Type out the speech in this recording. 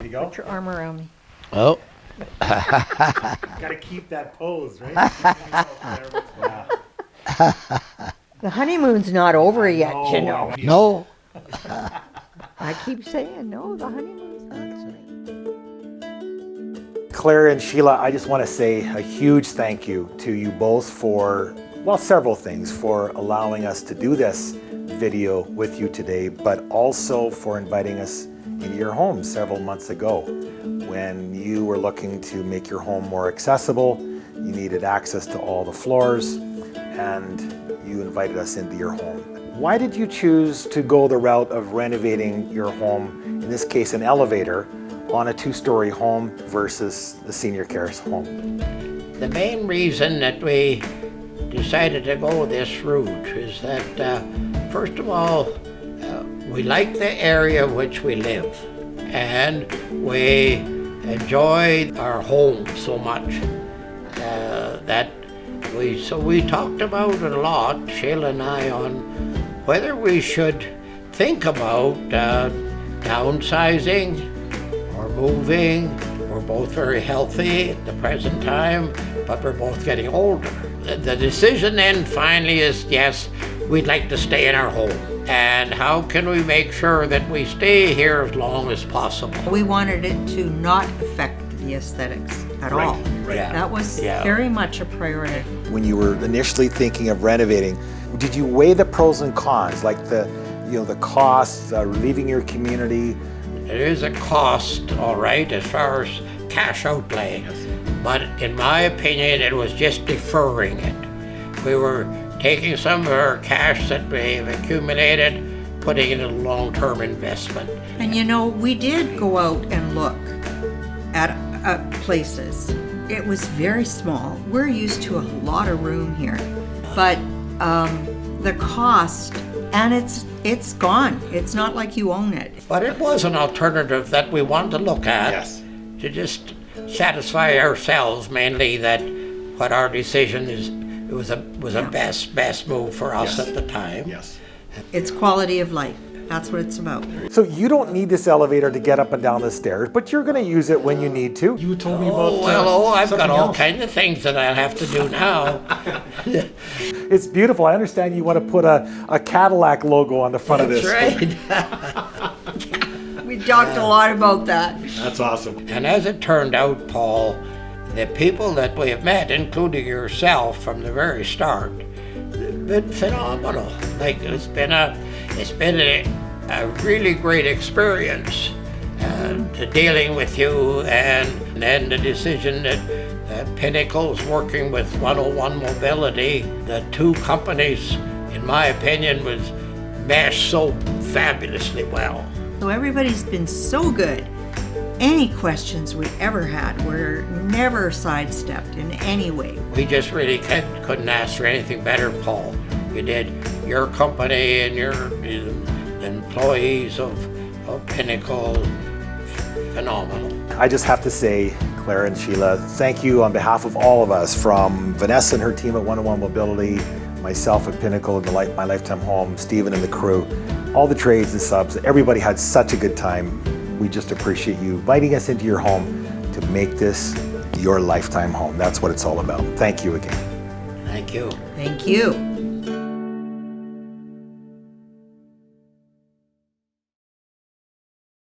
There you go. Put your arm around me. Oh. Got to keep that pose, right? The honeymoon's not over yet, you know. No. I keep saying, no, the honeymoon's not over. Claire and Sheila, I just want to say a huge thank you to you both for, well, several things, for allowing us to do this video with you today, but also for inviting us into your home several months ago when you were looking to make your home more accessible. You needed access to all the floors, and you invited us into your home. Why did you choose to go the route of renovating your home, in this case an elevator, on a two-story home versus the senior care's home? The main reason that we decided to go this route is that, first of all, we like the area in which we live, and we enjoy our home so much that we talked about it a lot, Sheila and I, on whether we should think about downsizing or moving. We're both very healthy at the present time, but we're both getting older. The decision then finally is, yes, we'd like to stay in our home. And how can we make sure that we stay here as long as possible? We wanted it to not affect the aesthetics at all. Right. Yeah. That was Yeah. very much a priority. When you were initially thinking of renovating, did you weigh the pros and cons, like the costs, leaving your community? There is a cost, all right, as far as cash outlay. But in my opinion, it was just deferring it. We were taking some of our cash that we've accumulated, putting it in a long-term investment. And you know, we did go out and look at places. It was very small. We're used to a lot of room here. But the cost, and it's gone. It's not like you own it. But it was an alternative that we wanted to look at. Yes. To just satisfy ourselves mainly that what our decision is, it was a best move for us Yes. at the time. Yes. It's quality of life. That's what it's about. So you don't need this elevator to get up and down the stairs, but you're going to use it when you need to. You told me I've got all kinds of things that I'll have to do now. It's beautiful. I understand you want to put a Cadillac logo on the front of this. That's right. We talked a lot about that. That's awesome. And as it turned out, Paul, the people that we have met, including yourself from the very start, have been phenomenal. Like it's been a really great experience dealing with you, and then the decision that Pinnacle's working with 101 Mobility, the two companies, in my opinion, was meshed so fabulously well. So everybody's been so good. Any questions we ever had were never sidestepped in any way. We just really couldn't ask for anything better, Paul. You did. Your company and your employees of Pinnacle, phenomenal. I just have to say, Claire and Sheila, thank you on behalf of all of us, from Vanessa and her team at 101 Mobility, myself at Pinnacle and My Lifetime Home, Stephen and the crew, all the trades and subs. Everybody had such a good time. We just appreciate you inviting us into your home to make this your lifetime home. That's what it's all about. Thank you again. Thank you. Thank you.